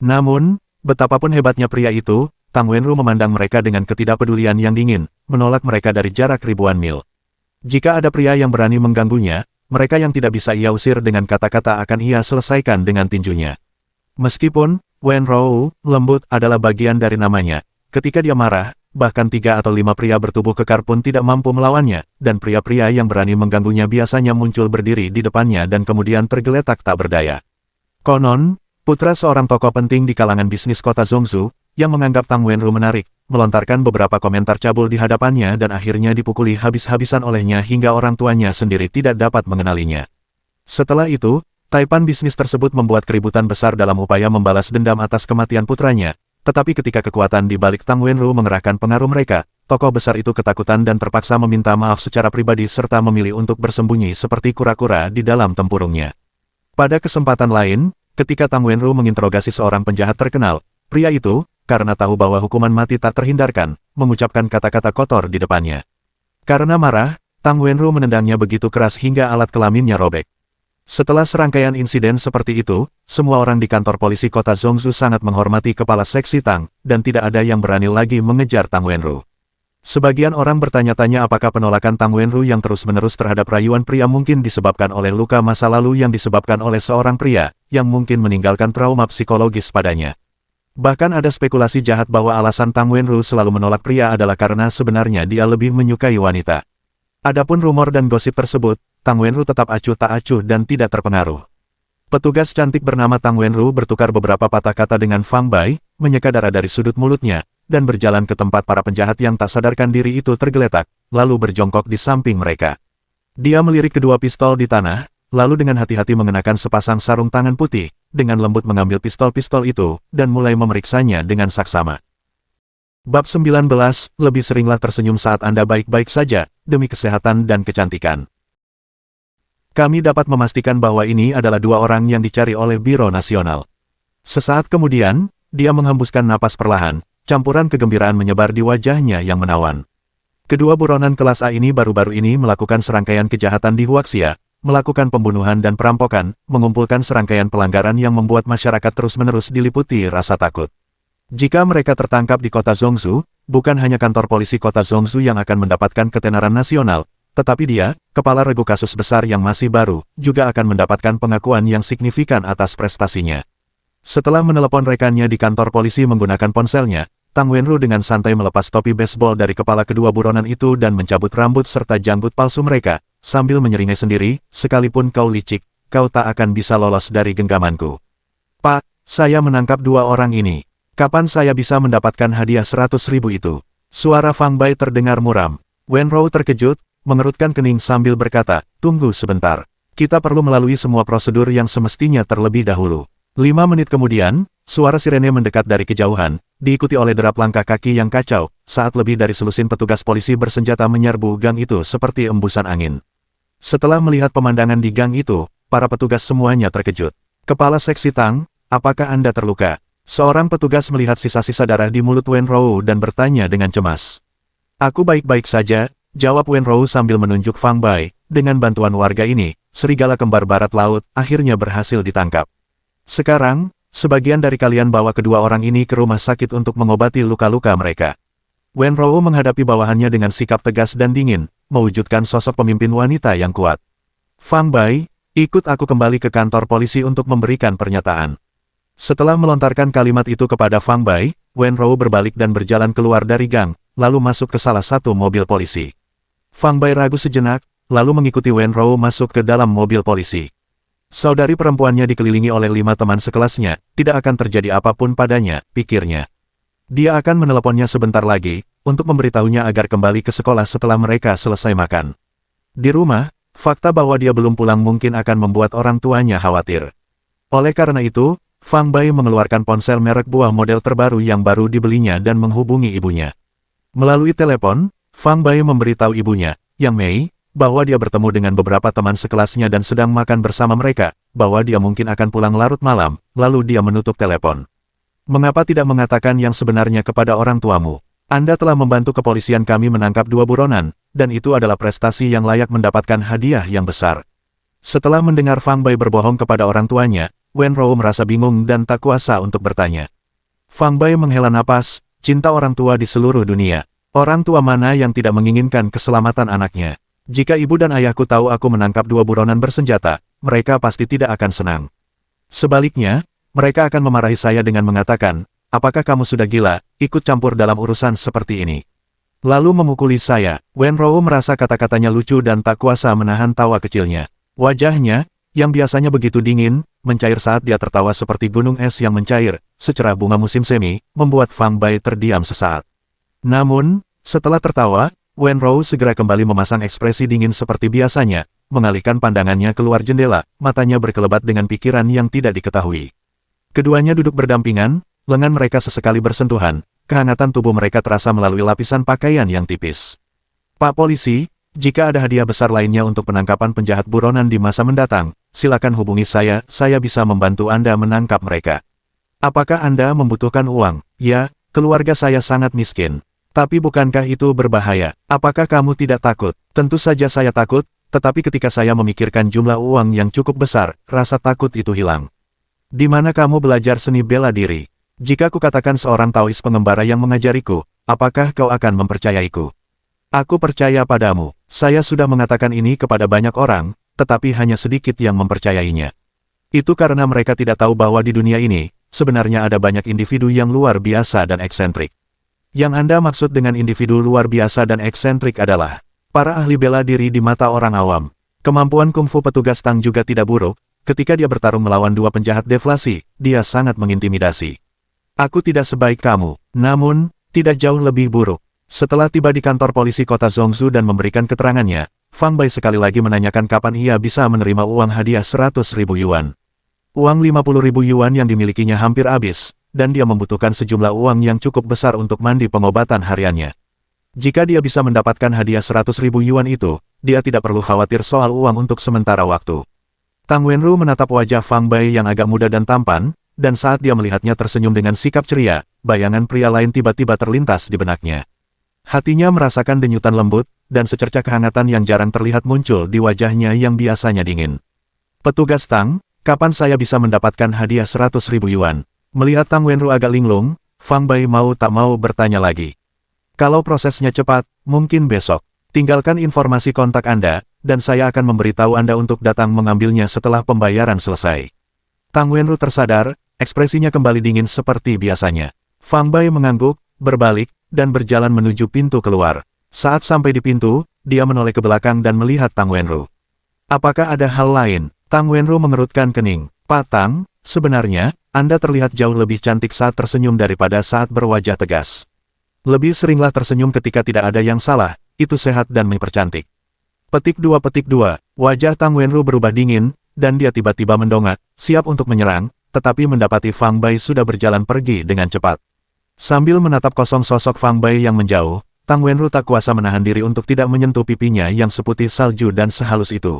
Namun, betapapun hebatnya pria itu, Tang Wenru memandang mereka dengan ketidakpedulian yang dingin, menolak mereka dari jarak ribuan mil. Jika ada pria yang berani mengganggunya, mereka yang tidak bisa ia usir dengan kata-kata akan ia selesaikan dengan tinjunya. Meskipun, Wenrou, lembut, adalah bagian dari namanya, ketika dia marah, bahkan 3 atau 5 pria bertubuh kekar pun tidak mampu melawannya, dan pria-pria yang berani mengganggunya biasanya muncul berdiri di depannya dan kemudian tergeletak tak berdaya. Konon, putra seorang tokoh penting di kalangan bisnis kota Zhongzhou, yang menganggap Tang Wenru menarik, melontarkan beberapa komentar cabul di hadapannya dan akhirnya dipukuli habis-habisan olehnya hingga orang tuanya sendiri tidak dapat mengenalinya. Setelah itu, taipan bisnis tersebut membuat keributan besar dalam upaya membalas dendam atas kematian putranya. Tetapi ketika kekuatan di balik Tang Wenru mengerahkan pengaruh mereka, tokoh besar itu ketakutan dan terpaksa meminta maaf secara pribadi serta memilih untuk bersembunyi seperti kura-kura di dalam tempurungnya. Pada kesempatan lain, ketika Tang Wenru menginterogasi seorang penjahat terkenal, pria itu, karena tahu bahwa hukuman mati tak terhindarkan, mengucapkan kata-kata kotor di depannya. Karena marah, Tang Wenru menendangnya begitu keras hingga alat kelaminnya robek. Setelah serangkaian insiden seperti itu, semua orang di kantor polisi kota Zhongzhou sangat menghormati kepala seksi Tang, dan tidak ada yang berani lagi mengejar Tang Wenru. Sebagian orang bertanya-tanya apakah penolakan Tang Wenru yang terus-menerus terhadap rayuan pria mungkin disebabkan oleh luka masa lalu yang disebabkan oleh seorang pria, yang mungkin meninggalkan trauma psikologis padanya. Bahkan ada spekulasi jahat bahwa alasan Tang Wenru selalu menolak pria adalah karena sebenarnya dia lebih menyukai wanita. Adapun rumor dan gosip tersebut, Tang Wenru tetap acuh tak acuh dan tidak terpengaruh. Petugas cantik bernama Tang Wenru bertukar beberapa patah kata dengan Fang Bai, menyeka darah dari sudut mulutnya, dan berjalan ke tempat para penjahat yang tak sadarkan diri itu tergeletak, lalu berjongkok di samping mereka. Dia melirik kedua pistol di tanah, lalu dengan hati-hati mengenakan sepasang sarung tangan putih, dengan lembut mengambil pistol-pistol itu, dan mulai memeriksanya dengan saksama. Bab 19, lebih seringlah tersenyum saat Anda baik-baik saja, demi kesehatan dan kecantikan. Kami dapat memastikan bahwa ini adalah 2 orang yang dicari oleh Biro Nasional. Sesaat kemudian, dia menghembuskan napas perlahan, campuran kegembiraan menyebar di wajahnya yang menawan. Kedua buronan kelas A ini baru-baru ini melakukan serangkaian kejahatan di Huaxia, melakukan pembunuhan dan perampokan, mengumpulkan serangkaian pelanggaran yang membuat masyarakat terus-menerus diliputi rasa takut. Jika mereka tertangkap di kota Zhongzhou, bukan hanya kantor polisi kota Zhongzhou yang akan mendapatkan ketenaran nasional, tetapi dia, kepala regu kasus besar yang masih baru, juga akan mendapatkan pengakuan yang signifikan atas prestasinya. Setelah menelepon rekannya di kantor polisi menggunakan ponselnya, Tang Wenru dengan santai melepas topi baseball dari kepala kedua buronan itu dan mencabut rambut serta janggut palsu mereka, sambil menyeringai sendiri, sekalipun kau licik, kau tak akan bisa lolos dari genggamanku. Pak, saya menangkap 2 orang ini. Kapan saya bisa mendapatkan hadiah 100.000 itu? Suara Fang Bai terdengar muram. Wenrou terkejut, mengerutkan kening sambil berkata, tunggu sebentar. Kita perlu melalui semua prosedur yang semestinya terlebih dahulu. 5 menit kemudian, suara sirene mendekat dari kejauhan, diikuti oleh derap langkah kaki yang kacau, saat lebih dari selusin petugas polisi bersenjata menyerbu gang itu seperti embusan angin. Setelah melihat pemandangan di gang itu, para petugas semuanya terkejut. Kepala Seksi Tang, apakah Anda terluka? Seorang petugas melihat sisa-sisa darah di mulut Wenrou dan bertanya dengan cemas. Aku baik-baik saja, jawab Wenrou sambil menunjuk Fang Bai. Dengan bantuan warga ini, serigala kembar barat laut akhirnya berhasil ditangkap. Sekarang, sebagian dari kalian bawa kedua orang ini ke rumah sakit untuk mengobati luka-luka mereka. Wenrou menghadapi bawahannya dengan sikap tegas dan dingin, mewujudkan sosok pemimpin wanita yang kuat. Fang Bai, ikut aku kembali ke kantor polisi untuk memberikan pernyataan. Setelah melontarkan kalimat itu kepada Fang Bai, Wenrou berbalik dan berjalan keluar dari gang, lalu masuk ke salah satu mobil polisi. Fang Bai ragu sejenak, lalu mengikuti Wenrou masuk ke dalam mobil polisi. Saudari perempuannya dikelilingi oleh 5 teman sekelasnya, tidak akan terjadi apapun padanya, pikirnya. Dia akan meneleponnya sebentar lagi, untuk memberitahunya agar kembali ke sekolah setelah mereka selesai makan. Di rumah, fakta bahwa dia belum pulang mungkin akan membuat orang tuanya khawatir. Oleh karena itu, Fang Bai mengeluarkan ponsel merek buah model terbaru yang baru dibelinya dan menghubungi ibunya. Melalui telepon, Fang Bai memberitahu ibunya, Yang Mei, bahwa dia bertemu dengan beberapa teman sekelasnya dan sedang makan bersama mereka, bahwa dia mungkin akan pulang larut malam, lalu dia menutup telepon. Mengapa tidak mengatakan yang sebenarnya kepada orang tuamu? Anda telah membantu kepolisian kami menangkap 2 buronan, dan itu adalah prestasi yang layak mendapatkan hadiah yang besar. Setelah mendengar Fang Bai berbohong kepada orang tuanya, Wenrou merasa bingung dan tak kuasa untuk bertanya. Fang Bai menghela napas, cinta orang tua di seluruh dunia. Orang tua mana yang tidak menginginkan keselamatan anaknya? Jika ibu dan ayahku tahu aku menangkap 2 buronan bersenjata, mereka pasti tidak akan senang. Sebaliknya, mereka akan memarahi saya dengan mengatakan, apakah kamu sudah gila, ikut campur dalam urusan seperti ini? Lalu memukuli saya. Wenrou merasa kata-katanya lucu dan tak kuasa menahan tawa kecilnya. Wajahnya, yang biasanya begitu dingin, mencair saat dia tertawa seperti gunung es yang mencair, secerah bunga musim semi, membuat Fang Bai terdiam sesaat. Namun, setelah tertawa, Wenrou segera kembali memasang ekspresi dingin seperti biasanya, mengalihkan pandangannya keluar jendela, matanya berkelebat dengan pikiran yang tidak diketahui. Keduanya duduk berdampingan, lengan mereka sesekali bersentuhan, kehangatan tubuh mereka terasa melalui lapisan pakaian yang tipis. Pak Polisi, jika ada hadiah besar lainnya untuk penangkapan penjahat buronan di masa mendatang, silakan hubungi saya bisa membantu Anda menangkap mereka. Apakah Anda membutuhkan uang? Ya, keluarga saya sangat miskin. Tapi bukankah itu berbahaya? Apakah kamu tidak takut? Tentu saja saya takut, tetapi ketika saya memikirkan jumlah uang yang cukup besar, rasa takut itu hilang. Di mana kamu belajar seni bela diri? Jika kukatakan seorang Taois pengembara yang mengajariku, apakah kau akan mempercayaiku? Aku percaya padamu. Saya sudah mengatakan ini kepada banyak orang, tetapi hanya sedikit yang mempercayainya. Itu karena mereka tidak tahu bahwa di dunia ini, sebenarnya ada banyak individu yang luar biasa dan eksentrik. Yang Anda maksud dengan individu luar biasa dan eksentrik adalah para ahli bela diri di mata orang awam. Kemampuan kungfu petugas Tang juga tidak buruk, ketika dia bertarung melawan 2 penjahat deflasi, dia sangat mengintimidasi. Aku tidak sebaik kamu, namun, tidak jauh lebih buruk. Setelah tiba di kantor polisi kota Zhongzhou dan memberikan keterangannya, Fang Bai sekali lagi menanyakan kapan ia bisa menerima uang hadiah 100.000 yuan. Uang 50.000 yuan yang dimilikinya hampir habis, dan dia membutuhkan sejumlah uang yang cukup besar untuk mandi pengobatan hariannya. Jika dia bisa mendapatkan hadiah 100.000 yuan itu, dia tidak perlu khawatir soal uang untuk sementara waktu. Tang Wenru menatap wajah Fang Bai yang agak muda dan tampan, dan saat dia melihatnya tersenyum dengan sikap ceria, bayangan pria lain tiba-tiba terlintas di benaknya. Hatinya merasakan denyutan lembut, dan secercah kehangatan yang jarang terlihat muncul di wajahnya yang biasanya dingin. Petugas Tang, kapan saya bisa mendapatkan hadiah 100.000 yuan? Melihat Tang Wenru agak linglung, Fang Bai mau tak mau bertanya lagi. Kalau prosesnya cepat, mungkin besok. Tinggalkan informasi kontak Anda, dan saya akan memberitahu Anda untuk datang mengambilnya setelah pembayaran selesai. Tang Wenru tersadar, ekspresinya kembali dingin seperti biasanya. Fang Bai mengangguk, berbalik, dan berjalan menuju pintu keluar. Saat sampai di pintu, dia menoleh ke belakang dan melihat Tang Wenru. Apakah ada hal lain? Tang Wenru mengerutkan kening. Pak Tang, sebenarnya, Anda terlihat jauh lebih cantik saat tersenyum daripada saat berwajah tegas. Lebih seringlah tersenyum ketika tidak ada yang salah, itu sehat dan mempercantik. Petik 2. Wajah Tang Wenru berubah dingin, dan dia tiba-tiba mendongak, siap untuk menyerang, tetapi mendapati Fang Bai sudah berjalan pergi dengan cepat. Sambil menatap kosong sosok Fang Bai yang menjauh, Tang Wenru tak kuasa menahan diri untuk tidak menyentuh pipinya yang seputih salju dan sehalus itu.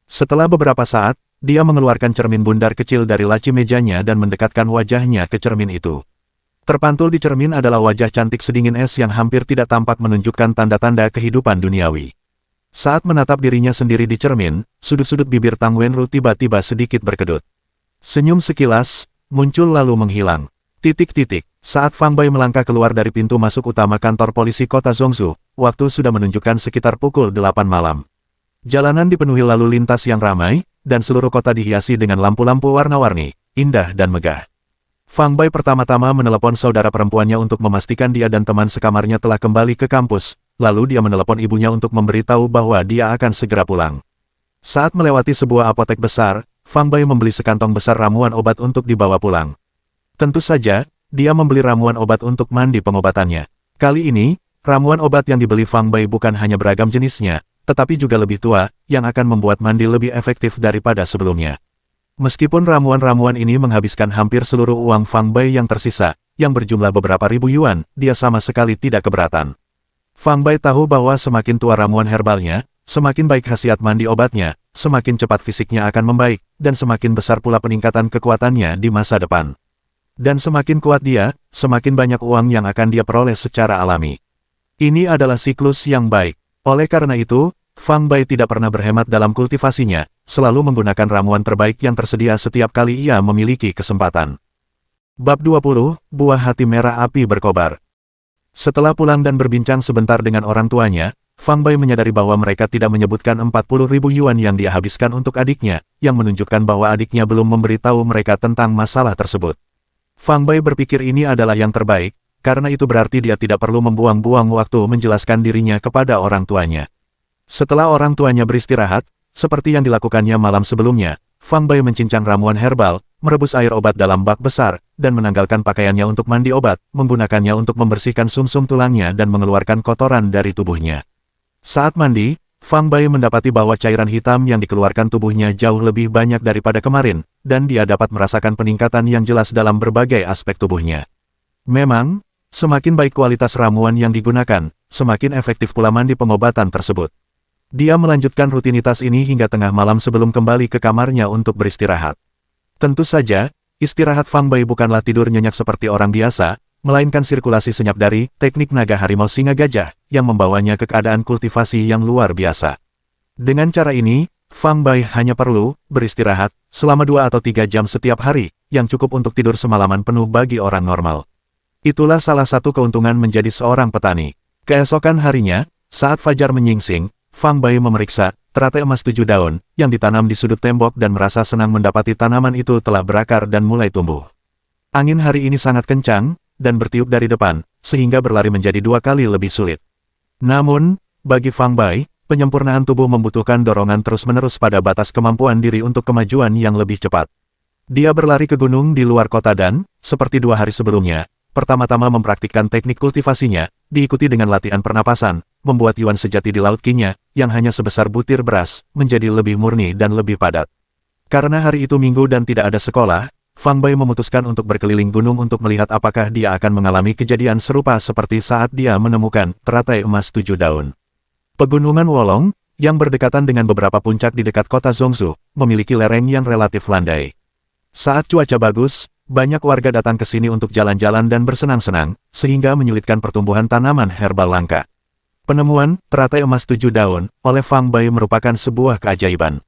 Setelah beberapa saat, dia mengeluarkan cermin bundar kecil dari laci mejanya dan mendekatkan wajahnya ke cermin itu. Terpantul di cermin adalah wajah cantik sedingin es yang hampir tidak tampak menunjukkan tanda-tanda kehidupan duniawi. Saat menatap dirinya sendiri di cermin, sudut-sudut bibir Tang Wenru tiba-tiba sedikit berkedut. Senyum sekilas, muncul lalu menghilang. Saat Fang Bai melangkah keluar dari pintu masuk utama kantor polisi kota Zhongzhou, waktu sudah menunjukkan sekitar pukul 8 malam. Jalanan dipenuhi lalu lintas yang ramai, dan seluruh kota dihiasi dengan lampu-lampu warna-warni, indah dan megah. Fang Bai pertama-tama menelepon saudara perempuannya untuk memastikan dia dan teman sekamarnya telah kembali ke kampus, lalu dia menelepon ibunya untuk memberitahu bahwa dia akan segera pulang. Saat melewati sebuah apotek besar, Fang Bai membeli sekantong besar ramuan obat untuk dibawa pulang. Tentu saja, dia membeli ramuan obat untuk mandi pengobatannya. Kali ini, ramuan obat yang dibeli Fang Bai bukan hanya beragam jenisnya, tetapi juga lebih tua, yang akan membuat mandi lebih efektif daripada sebelumnya. Meskipun ramuan-ramuan ini menghabiskan hampir seluruh uang Fang Bai yang tersisa, yang berjumlah beberapa ribu yuan, dia sama sekali tidak keberatan. Fang Bai tahu bahwa semakin tua ramuan herbalnya, semakin baik khasiat mandi obatnya, semakin cepat fisiknya akan membaik, dan semakin besar pula peningkatan kekuatannya di masa depan. Dan semakin kuat dia, semakin banyak uang yang akan dia peroleh secara alami. Ini adalah siklus yang baik. Oleh karena itu, Fang Bai tidak pernah berhemat dalam kultivasinya, selalu menggunakan ramuan terbaik yang tersedia setiap kali ia memiliki kesempatan. Bab 20, Buah Hati Merah Api Berkobar. Setelah pulang dan berbincang sebentar dengan orang tuanya, Fang Bai menyadari bahwa mereka tidak menyebutkan 40.000 yuan yang dia habiskan untuk adiknya, yang menunjukkan bahwa adiknya belum memberitahu mereka tentang masalah tersebut. Fang Bai berpikir ini adalah yang terbaik, karena itu berarti dia tidak perlu membuang-buang waktu menjelaskan dirinya kepada orang tuanya. Setelah orang tuanya beristirahat, seperti yang dilakukannya malam sebelumnya, Fang Bai mencincang ramuan herbal, merebus air obat dalam bak besar, dan menanggalkan pakaiannya untuk mandi obat, menggunakannya untuk membersihkan sumsum tulangnya dan mengeluarkan kotoran dari tubuhnya. Saat mandi, Fang Bai mendapati bahwa cairan hitam yang dikeluarkan tubuhnya jauh lebih banyak daripada kemarin, dan dia dapat merasakan peningkatan yang jelas dalam berbagai aspek tubuhnya. Memang, semakin baik kualitas ramuan yang digunakan, semakin efektif pula mandi pengobatan tersebut. Dia melanjutkan rutinitas ini hingga tengah malam sebelum kembali ke kamarnya untuk beristirahat. Tentu saja, istirahat Fang Bai bukanlah tidur nyenyak seperti orang biasa, melainkan sirkulasi senyap dari teknik naga harimau singa gajah, yang membawanya ke keadaan kultivasi yang luar biasa. Dengan cara ini, Fang Bai hanya perlu beristirahat selama 2 atau 3 jam setiap hari, yang cukup untuk tidur semalaman penuh bagi orang normal. Itulah salah satu keuntungan menjadi seorang petani. Keesokan harinya, saat fajar menyingsing, Fang Bai memeriksa teratai emas 7 daun, yang ditanam di sudut tembok dan merasa senang mendapati tanaman itu telah berakar dan mulai tumbuh. Angin hari ini sangat kencang, dan bertiup dari depan, sehingga berlari menjadi 2 kali lebih sulit. Namun, bagi Fang Bai, penyempurnaan tubuh membutuhkan dorongan terus-menerus pada batas kemampuan diri untuk kemajuan yang lebih cepat. Dia berlari ke gunung di luar kota dan, seperti 2 hari sebelumnya, pertama-tama mempraktikkan teknik kultivasinya, diikuti dengan latihan pernapasan, membuat yuan sejati di laut Qingnya, yang hanya sebesar butir beras, menjadi lebih murni dan lebih padat. Karena hari itu minggu dan tidak ada sekolah, Fang Bai memutuskan untuk berkeliling gunung untuk melihat apakah dia akan mengalami kejadian serupa seperti saat dia menemukan teratai emas 7 daun. Pegunungan Wolong, yang berdekatan dengan beberapa puncak di dekat kota Zhongzhou, memiliki lereng yang relatif landai. Saat cuaca bagus, banyak warga datang ke sini untuk jalan-jalan dan bersenang-senang, sehingga menyulitkan pertumbuhan tanaman herbal langka. Penemuan teratai emas 7 daun oleh Fang Bai merupakan sebuah keajaiban.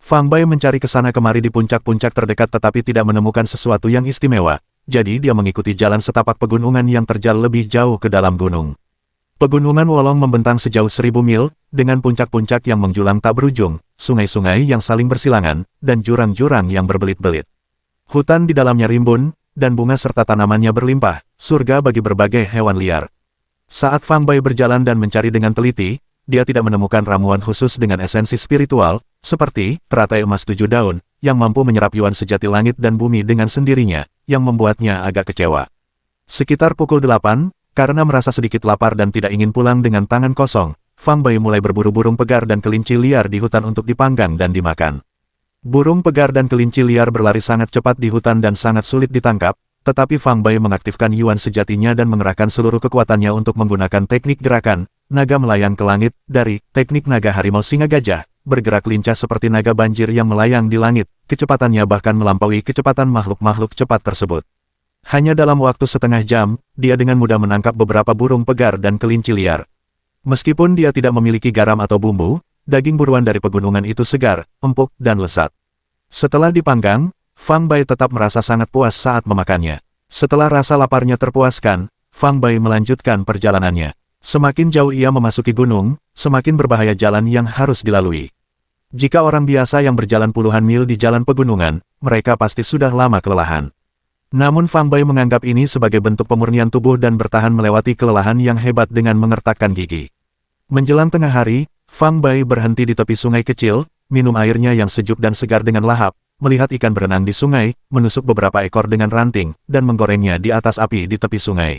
Fang Bai mencari ke sana kemari di puncak-puncak terdekat tetapi tidak menemukan sesuatu yang istimewa, jadi dia mengikuti jalan setapak pegunungan yang terjal lebih jauh ke dalam gunung. Pegunungan Wolong membentang sejauh 1000 mil, dengan puncak-puncak yang menjulang tak berujung, sungai-sungai yang saling bersilangan, dan jurang-jurang yang berbelit-belit. Hutan di dalamnya rimbun, dan bunga serta tanamannya berlimpah, surga bagi berbagai hewan liar. Saat Fang Bai berjalan dan mencari dengan teliti, dia tidak menemukan ramuan khusus dengan esensi spiritual, seperti teratai emas 7 daun, yang mampu menyerap yuan sejati langit dan bumi dengan sendirinya, yang membuatnya agak kecewa. Sekitar pukul 8, karena merasa sedikit lapar dan tidak ingin pulang dengan tangan kosong, Fang Bai mulai berburu burung pegar dan kelinci liar di hutan untuk dipanggang dan dimakan. Burung pegar dan kelinci liar berlari sangat cepat di hutan dan sangat sulit ditangkap, tetapi Fang Bai mengaktifkan Yuan sejatinya dan mengerahkan seluruh kekuatannya untuk menggunakan teknik gerakan naga melayang ke langit dari teknik naga harimau singa gajah, bergerak lincah seperti naga banjir yang melayang di langit, kecepatannya bahkan melampaui kecepatan makhluk-makhluk cepat tersebut. Hanya dalam waktu setengah jam, dia dengan mudah menangkap beberapa burung pegar dan kelinci liar. Meskipun dia tidak memiliki garam atau bumbu, daging buruan dari pegunungan itu segar, empuk, dan lesat. Setelah dipanggang, Fang Bai tetap merasa sangat puas saat memakannya. Setelah rasa laparnya terpuaskan, Fang Bai melanjutkan perjalanannya. Semakin jauh ia memasuki gunung, semakin berbahaya jalan yang harus dilalui. Jika orang biasa yang berjalan puluhan mil di jalan pegunungan, mereka pasti sudah lama kelelahan. Namun Fang Bai menganggap ini sebagai bentuk pemurnian tubuh dan bertahan melewati kelelahan yang hebat dengan mengertakkan gigi. Menjelang tengah hari, Fang Bai berhenti di tepi sungai kecil, minum airnya yang sejuk dan segar dengan lahap, melihat ikan berenang di sungai, menusuk beberapa ekor dengan ranting, dan menggorengnya di atas api di tepi sungai.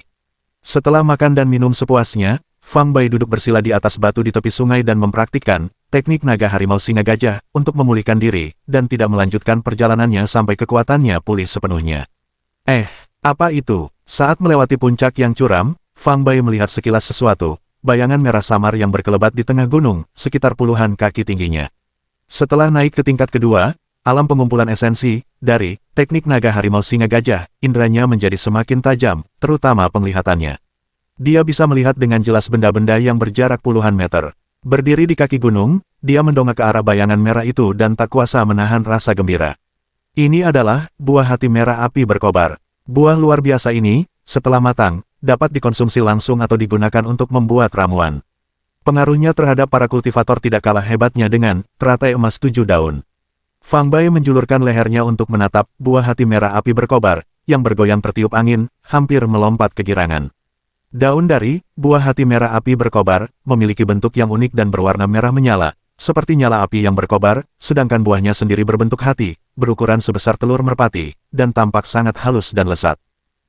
Setelah makan dan minum sepuasnya, Fang Bai duduk bersila di atas batu di tepi sungai dan mempraktikkan teknik naga harimau singa gajah untuk memulihkan diri, dan tidak melanjutkan perjalanannya sampai kekuatannya pulih sepenuhnya. Apa itu? Saat melewati puncak yang curam, Fang Bai melihat sekilas sesuatu, bayangan merah samar yang berkelebat di tengah gunung, sekitar puluhan kaki tingginya. Setelah naik ke tingkat kedua, alam pengumpulan esensi, dari teknik naga harimau singa gajah, inderanya menjadi semakin tajam, terutama penglihatannya. Dia bisa melihat dengan jelas benda-benda yang berjarak puluhan meter. Berdiri di kaki gunung, dia mendongak ke arah bayangan merah itu dan tak kuasa menahan rasa gembira. Ini adalah buah hati merah api berkobar. Buah luar biasa ini, setelah matang, dapat dikonsumsi langsung atau digunakan untuk membuat ramuan. Pengaruhnya terhadap para kultivator tidak kalah hebatnya dengan teratai emas 7 daun. Fang Bai menjulurkan lehernya untuk menatap buah hati merah api berkobar, yang bergoyang tertiup angin, hampir melompat kegirangan. Daun dari buah hati merah api berkobar memiliki bentuk yang unik dan berwarna merah menyala, seperti nyala api yang berkobar, sedangkan buahnya sendiri berbentuk hati, berukuran sebesar telur merpati, dan tampak sangat halus dan lesat.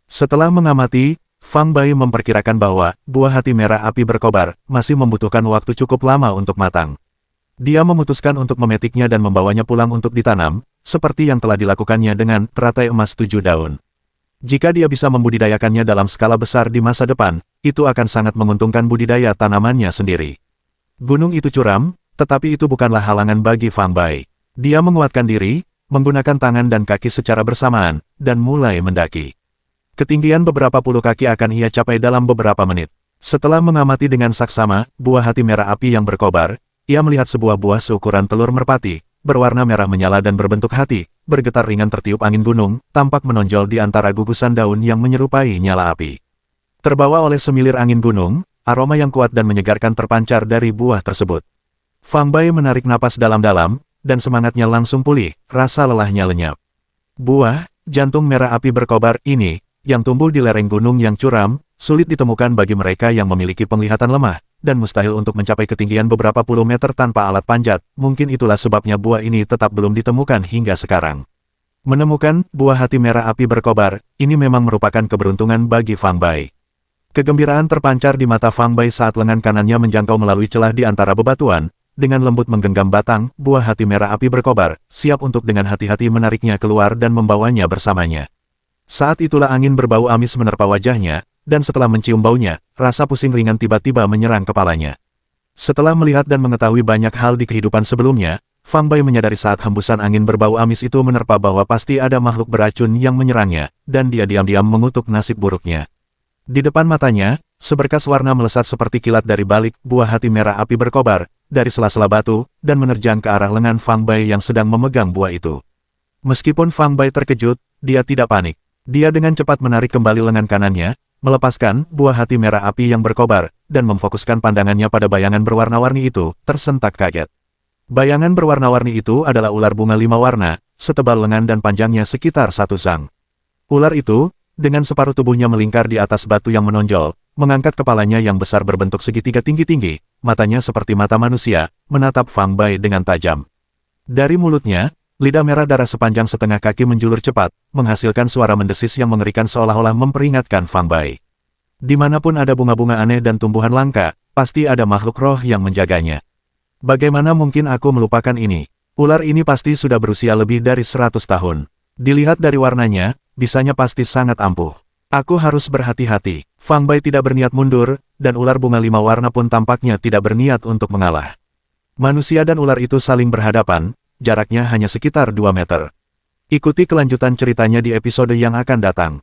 Setelah mengamati, Fang Bai memperkirakan bahwa buah hati merah api berkobar masih membutuhkan waktu cukup lama untuk matang. Dia memutuskan untuk memetiknya dan membawanya pulang untuk ditanam, seperti yang telah dilakukannya dengan teratai emas 7 daun. Jika dia bisa membudidayakannya dalam skala besar di masa depan, itu akan sangat menguntungkan budidaya tanamannya sendiri. Gunung itu curam, tetapi itu bukanlah halangan bagi Fang Bai. Dia menguatkan diri, menggunakan tangan dan kaki secara bersamaan, dan mulai mendaki. Ketinggian beberapa puluh kaki akan ia capai dalam beberapa menit. Setelah mengamati dengan saksama buah hati merah api yang berkobar, ia melihat sebuah buah seukuran telur merpati, berwarna merah menyala dan berbentuk hati, bergetar ringan tertiup angin gunung, tampak menonjol di antara gugusan daun yang menyerupai nyala api. Terbawa oleh semilir angin gunung, aroma yang kuat dan menyegarkan terpancar dari buah tersebut. Fang Bai menarik napas dalam-dalam, dan semangatnya langsung pulih, rasa lelahnya lenyap. Buah, jantung merah api berkobar ini, yang tumbuh di lereng gunung yang curam, sulit ditemukan bagi mereka yang memiliki penglihatan lemah, dan mustahil untuk mencapai ketinggian beberapa puluh meter tanpa alat panjat, mungkin itulah sebabnya buah ini tetap belum ditemukan hingga sekarang. Menemukan buah hati merah api berkobar, ini memang merupakan keberuntungan bagi Fang Bai. Kegembiraan terpancar di mata Fang Bai saat lengan kanannya menjangkau melalui celah di antara bebatuan, dengan lembut menggenggam batang, buah hati merah api berkobar, siap untuk dengan hati-hati menariknya keluar dan membawanya bersamanya. Saat itulah angin berbau amis menerpa wajahnya, dan setelah mencium baunya, rasa pusing ringan tiba-tiba menyerang kepalanya. Setelah melihat dan mengetahui banyak hal di kehidupan sebelumnya, Fang Bai menyadari saat hembusan angin berbau amis itu menerpa bahwa pasti ada makhluk beracun yang menyerangnya, dan dia diam-diam mengutuk nasib buruknya. Di depan matanya, seberkas warna melesat seperti kilat dari balik buah hati merah api berkobar, dari sela-sela batu, dan menerjang ke arah lengan Fang Bai yang sedang memegang buah itu. Meskipun Fang Bai terkejut, dia tidak panik. Dia dengan cepat menarik kembali lengan kanannya, melepaskan buah hati merah api yang berkobar, dan memfokuskan pandangannya pada bayangan berwarna-warni itu, tersentak kaget. Bayangan berwarna-warni itu adalah ular bunga 5 warna, setebal lengan dan panjangnya sekitar 1 sang. Ular itu, dengan separuh tubuhnya melingkar di atas batu yang menonjol, mengangkat kepalanya yang besar berbentuk segitiga tinggi-tinggi, matanya seperti mata manusia, menatap Fang Bai dengan tajam. Dari mulutnya, lidah merah darah sepanjang setengah kaki menjulur cepat, menghasilkan suara mendesis yang mengerikan seolah-olah memperingatkan Fang Bai. Dimanapun ada bunga-bunga aneh dan tumbuhan langka, pasti ada makhluk roh yang menjaganya. Bagaimana mungkin aku melupakan ini? Ular ini pasti sudah berusia lebih dari 100 tahun. Dilihat dari warnanya, bisanya pasti sangat ampuh. Aku harus berhati-hati. Fang Bai tidak berniat mundur, dan ular bunga 5 warna pun tampaknya tidak berniat untuk mengalah. Manusia dan ular itu saling berhadapan, jaraknya hanya sekitar 2 meter. Ikuti kelanjutan ceritanya di episode yang akan datang.